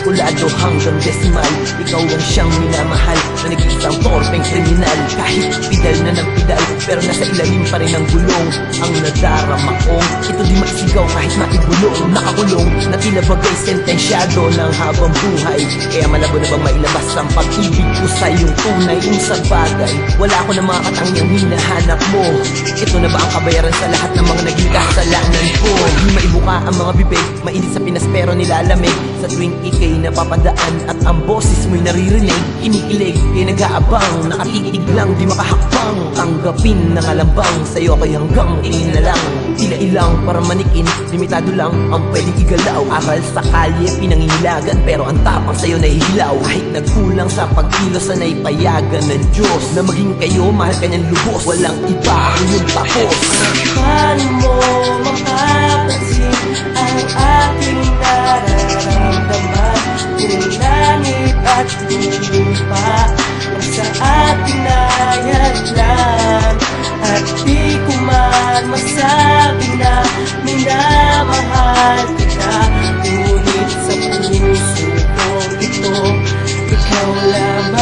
kalkulado hanggang decimal. Ikaw ang siyang minamahal na nag-iisang torpeng kriminal. Kahit pidal na ng pidal, pero nasa ilalim pa rin ang gulong. Ang nadarama kong ito di maisigaw kahit maibulong. Nakakulong na tila bagay sentensyado ng habang buhay. Kaya malabo na bang mailabas ang pag-ibig ko sa iyong tunay. Kung sa bagay, wala ko na mga katangyang hinahanap mo. Ito na ba ang kabayaran sa lahat ng mga naging kasalanan ko? Di maibuka ang mga bibig, mainit sa Pinas pero nilalamig. Sa tuwing ikay napapadaan at ang boses mo'y naririnig, kinikilig, kay nag-aabang, nakatitig lang, di makahakbang. Tanggapin ng alambang, sa'yo ko'y hanggang tingin na lang. Tila ilang para manikin, limitado lang ang pwedeng igalaw. Aral sa kalye, pinangingilagan, pero ang tapang sa'yo nahihilaw. Kahit nagkulang sa pagkilos, sana'y payagan ng Diyos na maging kayo, mahal kanyang lubos. Walang iba ang yung tapos. Paano mo mapapansin ang aking nararamdaman? Kung langit at lupa ang sa ating nayaglan, at di ko man masabi na minamahal kita. Ngunit sa puso kong ito, ikaw lamang